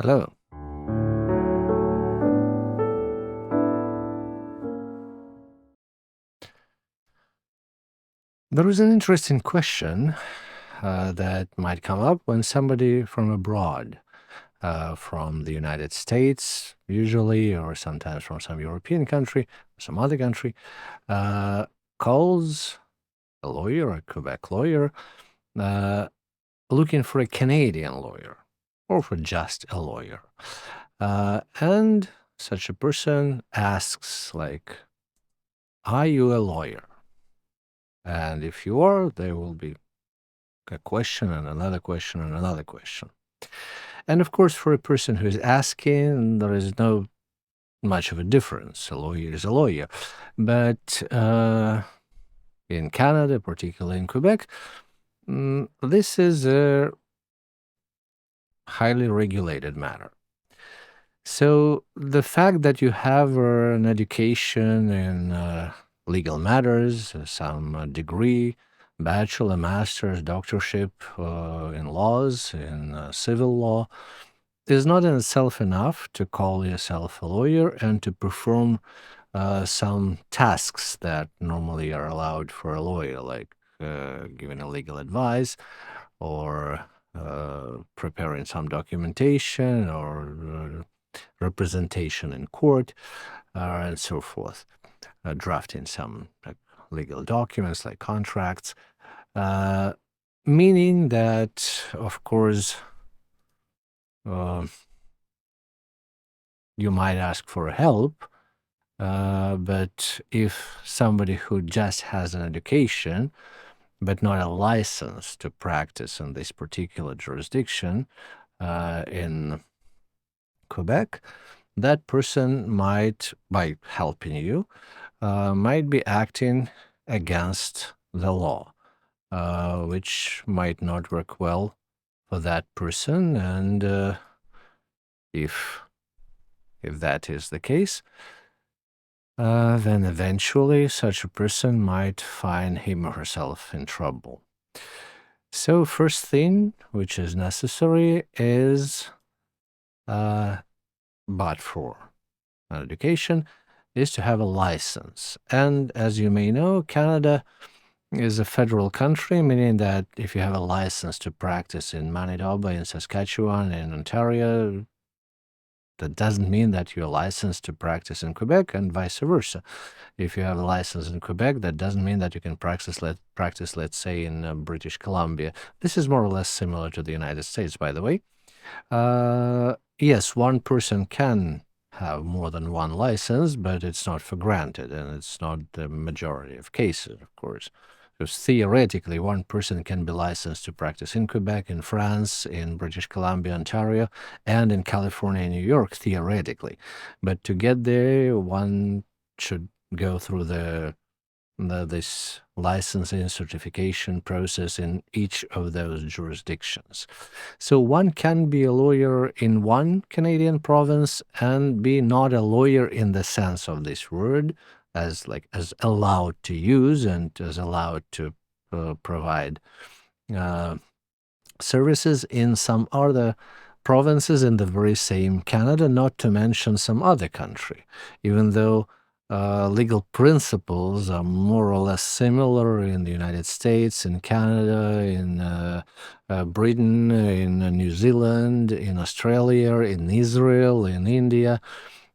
Hello. There is an interesting question that might come up when somebody from abroad, from the United States, usually, or sometimes from some European country, some other country, calls a lawyer, a Quebec lawyer, uh, looking for a Canadian lawyer or for just a lawyer. And such a person asks, like, are you a lawyer? And if you are, there will be a question and another question and another question. And of course, for a person who is asking, there is no much of a difference. A lawyer is a lawyer. But in Canada, particularly in Quebec, this is a highly regulated matter. So the fact that you have an education in legal matters, some degree, bachelor, master's, doctorship in laws, in civil law, is not in itself enough to call yourself a lawyer and to perform some tasks that normally are allowed for a lawyer, like giving a legal advice or preparing some documentation or representation in court and so forth, drafting some legal documents like contracts, meaning that, of course, you might ask for help, but if somebody who just has an education but not a license to practice in this particular jurisdiction in Quebec, that person might, by helping you, might be acting against the law, which might not work well for that person. And if that is the case, then eventually such a person might find him or herself in trouble. So first thing which is necessary is, but for an education, is to have a license. And as you may know, Canada is a federal country, meaning that if you have a license to practice in Manitoba, in Saskatchewan, in Ontario, that doesn't mean that you're licensed to practice in Quebec, and vice versa. If you have a license in Quebec, that doesn't mean that you can practice, let's say, in British Columbia. This is more or less similar to the United States, by the way. Yes, one person can have more than one license, but it's not for granted, and it's not the majority of cases, of course. Because theoretically, one person can be licensed to practice in Quebec, in France, in British Columbia, Ontario, and in California and New York, theoretically. But to get there, one should go through this licensing certification process in each of those jurisdictions. So one can be a lawyer in one Canadian province and be not a lawyer in the sense of this word, as allowed to use and as allowed to provide services in some other provinces in the very same Canada, not to mention some other country, even though legal principles are more or less similar in the United States, in Canada, in Britain, in New Zealand, in Australia, in Israel, in India.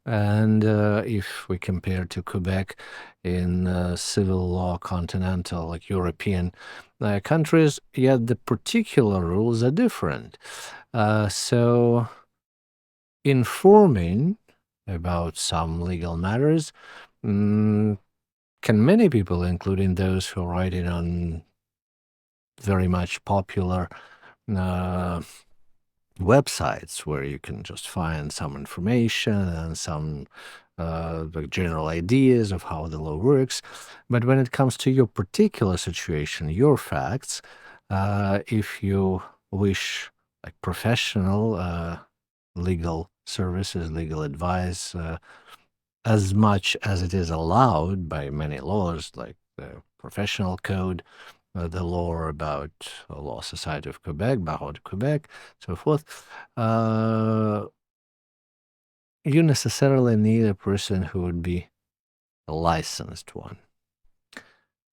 And if we compare to Quebec, in civil law, continental, like European countries, yet the particular rules are different. So informing about some legal matters can many people, including those who are writing on very much popular websites where you can just find some information and some the general ideas of how the law works. But when it comes to your particular situation, your facts, if you wish like professional legal services, legal advice, as much as it is allowed by many laws, like the professional code, the law about Law Society of Quebec, Barreau de Quebec, so forth. you necessarily need a person who would be a licensed one.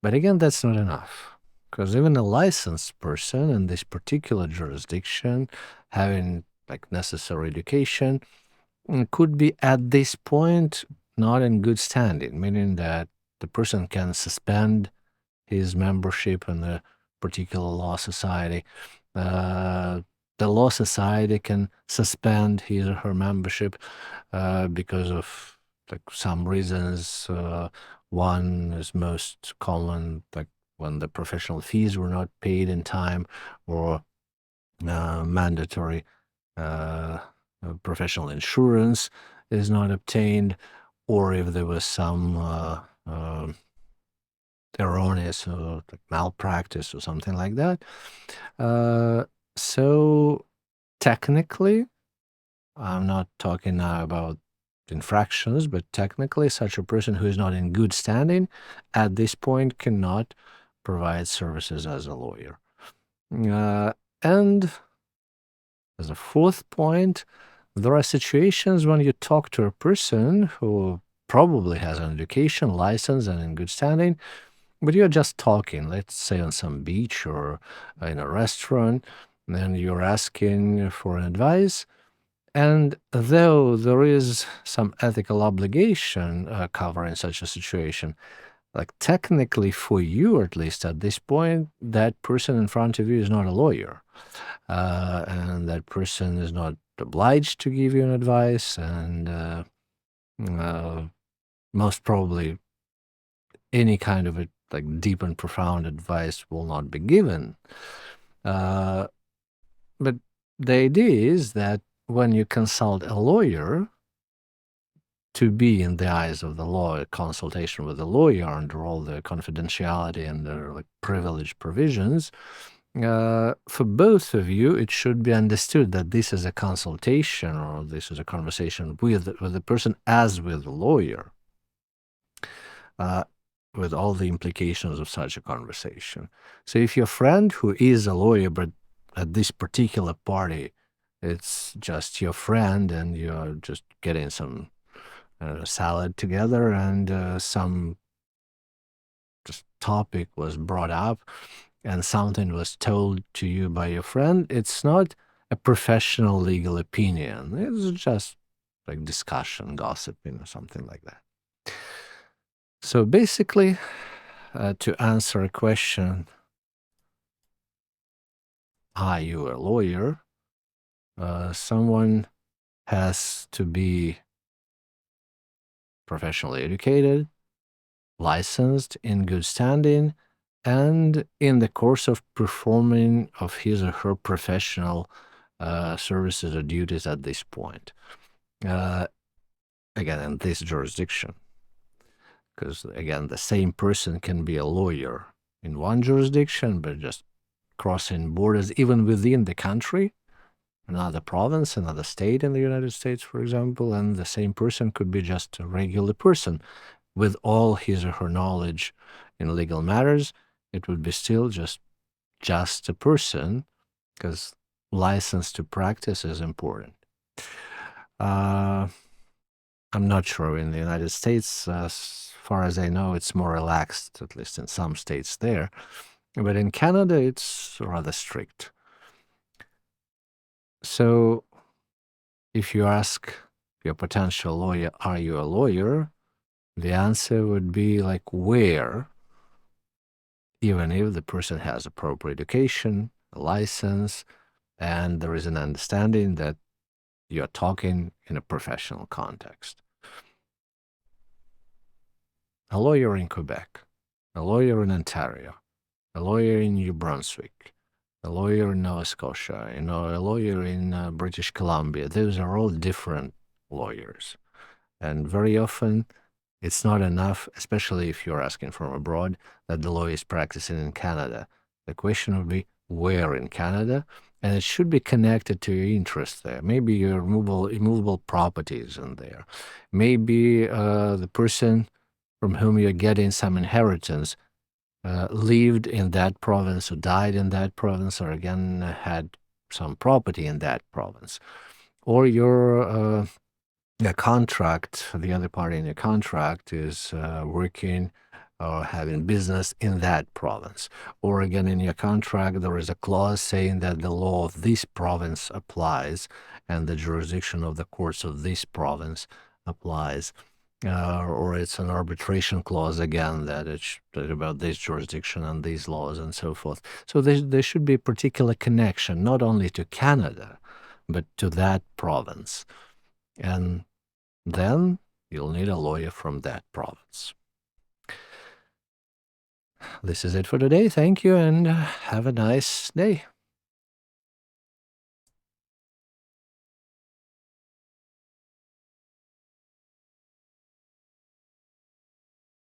But again, that's not enough. Because even a licensed person in this particular jurisdiction, having like necessary education, could be at this point not in good standing, meaning that the person can suspend his membership in the particular law society. The law society can suspend his or her membership because of like some reasons. One is most common, like when the professional fees were not paid in time, or mandatory professional insurance is not obtained, or if there was some erroneous or like malpractice or something like that. So technically, I'm not talking now about infractions, but technically, such a person who is not in good standing at this point cannot provide services as a lawyer. And as a fourth point, there are situations when you talk to a person who probably has an education, license, and in good standing, but you're just talking, let's say on some beach or in a restaurant, and you're asking for advice. And though there is some ethical obligation covering such a situation, like technically for you, at least at this point, that person in front of you is not a lawyer. And that person is not obliged to give you an advice, and most probably any kind of like deep and profound advice will not be given. But the idea is that when you consult a lawyer, to be in the eyes of the law, a consultation with a lawyer under all the confidentiality and the like privilege provisions, for both of you, it should be understood that this is a consultation or this is a conversation with the person as with a lawyer, with all the implications of such a conversation. So if your friend who is a lawyer, but at this particular party, it's just your friend and you're just getting some salad together and some just topic was brought up and something was told to you by your friend, it's not a professional legal opinion. It's just like discussion, gossiping, or something like that. So basically, to answer a question, are you a lawyer? Someone has to be professionally educated, licensed, in good standing, and in the course of performing of his or her professional services or duties at this point. Again, in this jurisdiction. Because, again, the same person can be a lawyer in one jurisdiction, but just crossing borders, even within the country, another province, another state in the United States, for example, and the same person could be just a regular person with all his or her knowledge in legal matters. It would be still just a person, because license to practice is important. I'm not sure in the United States. As far as I know, it's more relaxed, at least in some states there. But in Canada, it's rather strict. So if you ask your potential lawyer, are you a lawyer? The answer would be like, where? Even if the person has a proper education, a license, and there is an understanding that you're talking in a professional context. A lawyer in Quebec, a lawyer in Ontario, a lawyer in New Brunswick, a lawyer in Nova Scotia, a lawyer in British Columbia. Those are all different lawyers. And very often, it's not enough, especially if you're asking from abroad, that the lawyer is practicing in Canada. The question would be, where in Canada? And it should be connected to your interest there. Maybe your immovable properties in there. Maybe the person from whom you're getting some inheritance lived in that province or died in that province, or again had some property in that province. Or you're a contract, the other party in a contract is working or having business in that province. Or again, in your contract, there is a clause saying that the law of this province applies and the jurisdiction of the courts of this province applies. Or it's an arbitration clause again that it's about this jurisdiction and these laws and so forth. So there should be a particular connection, not only to Canada, but to that province. And then you'll need a lawyer from that province. This is it for today. Thank you and have a nice day.